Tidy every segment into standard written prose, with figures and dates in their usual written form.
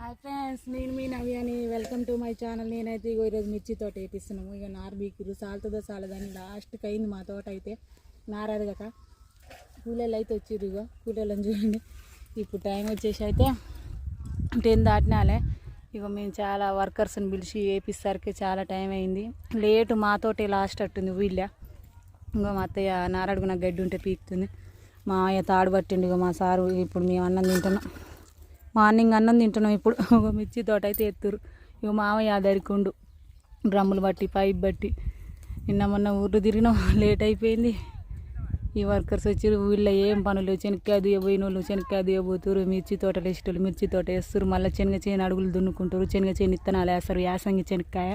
Hi friends, నేను మీ నవ్యాని. Welcome to my channel. నేనైతే ఇగో ఈరోజు మిర్చి తోట వేపిస్తున్నాము. ఇక నారు బీకిరు సాలుతుందో సాలదని లాస్ట్కి అయింది మా తోట అయితే. నారదగక కూలీలు అయితే వచ్చిర్రు. ఇగో కూలీలను చూడండి. ఇప్పుడు టైం వచ్చేసి అయితే 10 దాటినాలే. ఇక మేము చాలా వర్కర్స్ని పిలిచి వేపిసరికి చాలా టైం అయింది. లేటు మా తోటే లాస్ట్ అట్టుంది వీళ్ళ. ఇంకో మా అత్తయ్య నారడుగున గడ్డి ఉంటే పీకుతుంది. మా అయ్య తాడు పట్టిండు. ఇక మా సారు ఇప్పుడు మేము అన్నం తింటున్నాం. మార్నింగ్ అన్నం తింటున్నాం. ఇప్పుడు ఒక మిర్చి తోట అయితే ఎత్తురు. ఇక మామయ్య దరికుండు డ్రమ్ములు బట్టి పైప్ బట్టి నిన్న మొన్న ఊర్లు తిరిగినాం. లేట్ అయిపోయింది. ఈ వర్కర్స్ వచ్చి వీళ్ళ ఏం పనులు శనక్కాయ దియబోయిన వాళ్ళు శనక్కాయ దియబోతురు, మిర్చి తోటలు వేసేటోళ్ళు మిర్చి తోట వేస్తారు, మళ్ళీ శనగ అడుగులు దున్నుకుంటారు, శనగ ఇత్తనాలు వేస్తారు, యాసంగి శనక్కాయ.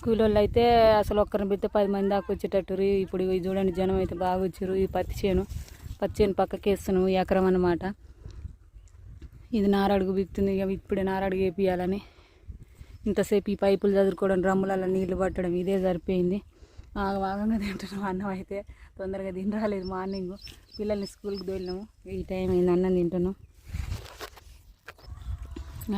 కూలోళ్ళు అయితే అసలు ఒక్కరిని పెడితే 10 మంది దాకా వచ్చేటట్టు. ఇప్పుడు ఇవి చూడండి, జనం అయితే బాగా వచ్చారు. ఈ పత్తి చేను పక్కకి వేస్తున్నాము, ఎకరం అన్నమాట. ఇది నారడుగు బిక్తుంది. ఇక ఇప్పుడే నారడుగు వేపియాలని ఇంతసేపు ఈ పైపులు చదువుకోవడం, డ్రమ్ములలో నీళ్లు పట్టడం ఇదే సరిపోయింది. భాగంగా తింటున్నాం. అన్నం అయితే తొందరగా తిని రాలేదు. మార్నింగ్ పిల్లల్ని స్కూల్కి తోలినాము. ఈ టైం అయింది, అన్నం తింటున్నాం.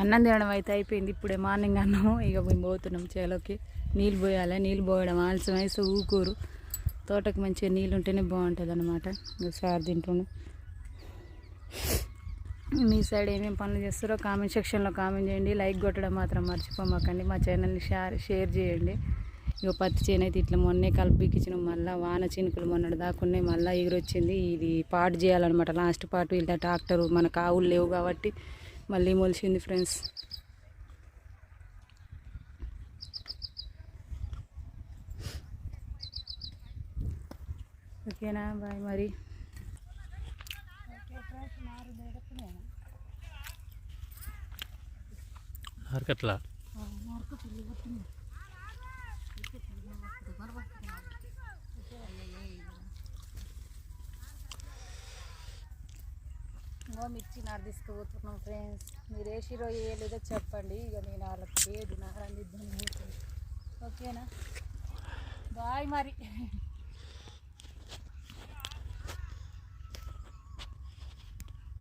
అన్నం తినడం అయితే అయిపోయింది. ఇప్పుడే మార్నింగ్ అన్నము. ఇక మేము పోతున్నాం చేలోకి. నీళ్ళు పోయాలి. నీళ్ళు పోయడం ఆలస్యం అయితే ఊకూరు. తోటకి మంచిగా నీళ్ళు ఉంటేనే బాగుంటుంది అన్నమాట. సార్ తింటున్నాం. మీ సైడ్ ఏమేమి పనులు చేస్తారో కామెంట్ సెక్షన్లో కామెంట్ చేయండి. లైక్ కొట్టడం మాత్రం మర్చిపోమాకండి. మా ఛానల్ని షేర్ చేయండి. ఇక పత్తి చేను అయితే ఇట్లా మొన్నే కలిపికిచ్చినాం. మళ్ళీ వాన చినుకులు మొన్నటి దాకున్నాయి. మళ్ళీ ఎగురొచ్చింది. ఇది పాటు చేయాలన్నమాట. లాస్ట్ పాటు ఇలా ట్రాక్టర్ మనకు ఆవులు లేవు కాబట్టి మళ్ళీ మొలిచింది ఫ్రెండ్స్. ఓకేనా, బాయ్ మరి. మార్కెట్లా మిర్చి నారు తీసుకుపోతున్నాం ఫ్రెండ్స్. మీరు వేసిరో వేయలేదో చెప్పండి. ఇక నేను వాళ్ళకి లేదు నారందిద్దాం. ఓకేనా, బాయ్ మరి.